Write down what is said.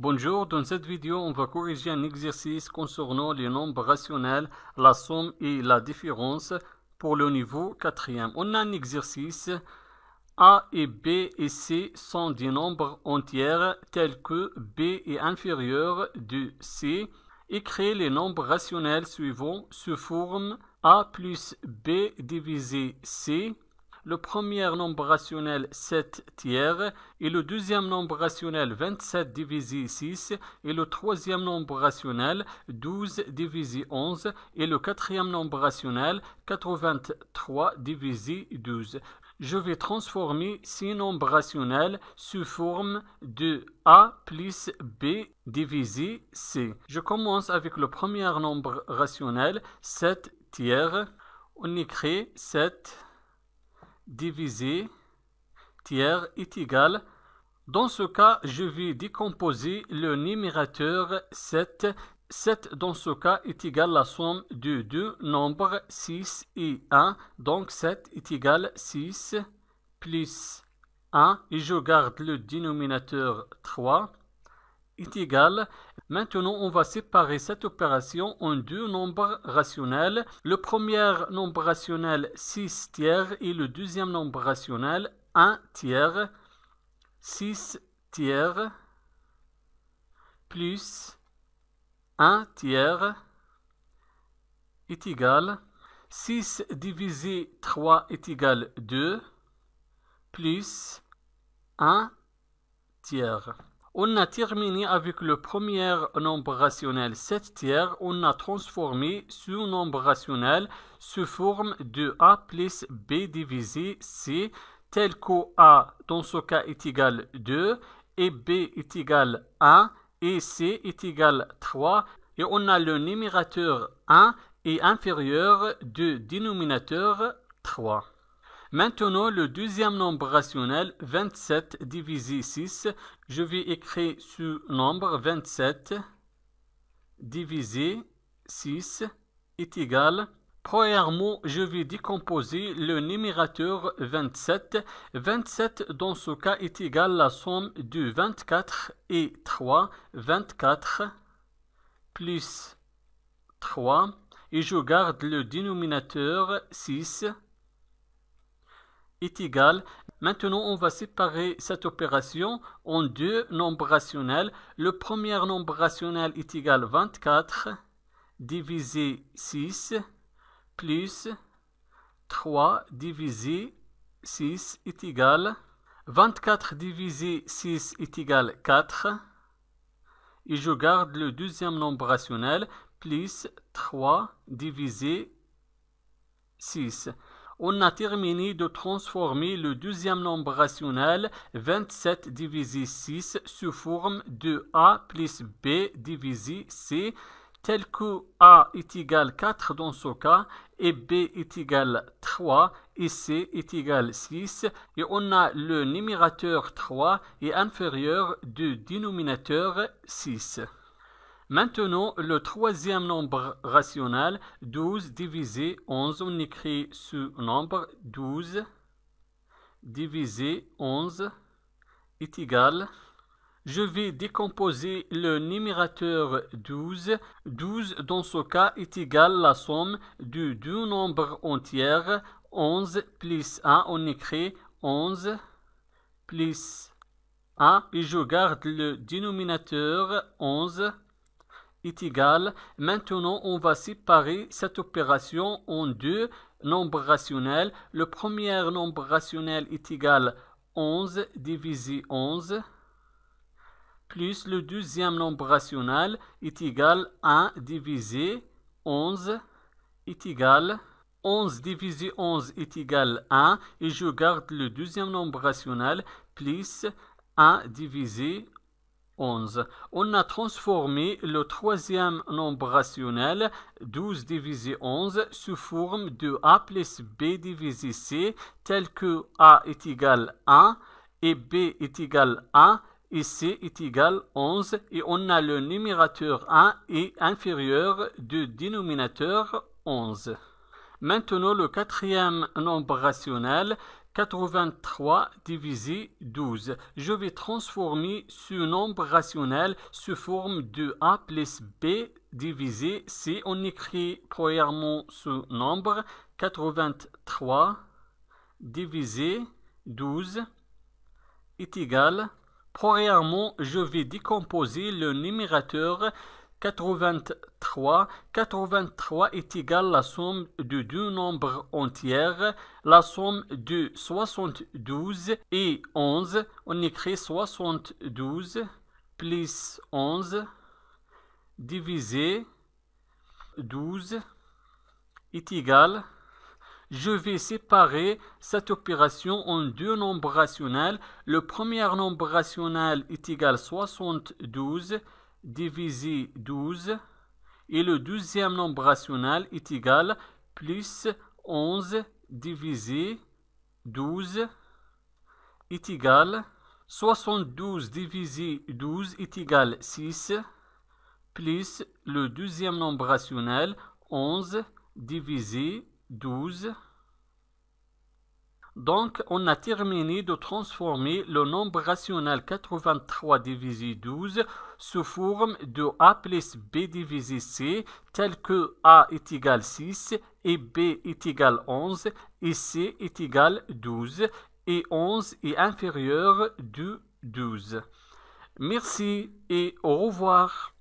Bonjour, dans cette vidéo, on va corriger un exercice concernant les nombres rationnels, la somme et la différence pour le niveau 4e. On a un exercice, A et B et C sont des nombres entiers tels que B est inférieur de C. Écrivez les nombres rationnels suivants sous forme A plus B divisé C. Le premier nombre rationnel 7 tiers et le deuxième nombre rationnel 27 divisé 6 et le troisième nombre rationnel 12 divisé 11 et le quatrième nombre rationnel 83 divisé 12. Je vais transformer ces nombres rationnels sous forme de A plus B divisé C. Je commence avec le premier nombre rationnel 7 tiers. On écrit 7 divisé tiers est égal. Dans ce cas, je vais décomposer le numérateur 7. 7 dans ce cas est égal à la somme de deux nombres 6 et 1. Donc 7 est égal à 6 plus 1 et je garde le dénominateur 3 est égal. Maintenant, on va séparer cette opération en deux nombres rationnels. Le premier nombre rationnel 6 tiers et le deuxième nombre rationnel 1 tiers. 6 tiers plus 1 tiers est égal. 6 divisé 3 est égal à 2 plus 1 tiers. On a terminé avec le premier nombre rationnel 7 tiers. On a transformé ce nombre rationnel sous forme de A plus B divisé C, tel que A dans ce cas est égal à 2 et B est égal à 1 et C est égal à 3. Et on a le numérateur 1 est inférieur du dénominateur 3. Maintenant, le deuxième nombre rationnel, 27 divisé 6, je vais écrire ce nombre 27 divisé 6 est égal. Premièrement, je vais décomposer le numérateur 27. 27 dans ce cas est égal à la somme de 24 et 3. 24 plus 3 et je garde le dénominateur 6 est égal. Maintenant, on va séparer cette opération en deux nombres rationnels. Le premier nombre rationnel est égal à 24 divisé 6 plus 3 divisé 6 est égal. 24 divisé 6 est égal à 4. Et je garde le deuxième nombre rationnel plus 3 divisé 6. On a terminé de transformer le deuxième nombre rationnel 27 divisé 6 sous forme de A plus B divisé C, tel que A est égal à 4 dans ce cas et B est égal à 3 et C est égal à 6 et on a le numérateur 3 est inférieur du dénominateur 6. Maintenant, le troisième nombre rationnel, 12 divisé 11, on écrit ce nombre 12 divisé 11 est égal. Je vais décomposer le numérateur 12. 12 dans ce cas est égal à la somme de deux nombres entiers, 11 plus 1, on écrit 11 plus 1 et je garde le dénominateur 11 est égal. Maintenant, on va séparer cette opération en deux nombres rationnels. Le premier nombre rationnel est égal à 11 divisé 11 plus le deuxième nombre rationnel est égal à 1 divisé 11 est égal. 11 divisé 11 est égal à 1 et je garde le deuxième nombre rationnel plus 1 divisé 11. On a transformé le troisième nombre rationnel 12 divisé 11 sous forme de A plus B divisé C, tel que A est égal à 1 et B est égal à 1 et C est égal à 11 et on a le numérateur 1 est inférieur du dénominateur 11. Maintenant, le quatrième nombre rationnel 83 divisé 12. Je vais transformer ce nombre rationnel sous forme de a plus b divisé c. On écrit premièrement ce nombre 83 divisé 12 est égal. Premièrement, je vais décomposer le numérateur 83. 83 est égal à la somme de deux nombres entiers, la somme de 72 et 11. On écrit 72 plus 11 divisé 12 est égal. Je vais séparer cette opération en deux nombres rationnels. Le premier nombre rationnel est égal à 72 divisé 12 et le deuxième nombre rationnel est égal à plus 11 divisé 12 est égal à 72 divisé 12 est égal à 6 plus le deuxième nombre rationnel 11 divisé 12. Donc, on a terminé de transformer le nombre rationnel 83 divisé 12 sous forme de a plus b divisé c, tel que a est égal à 6 et b est égal à 11 et c est égal à 12 et 11 est inférieur de 12. Merci et au revoir.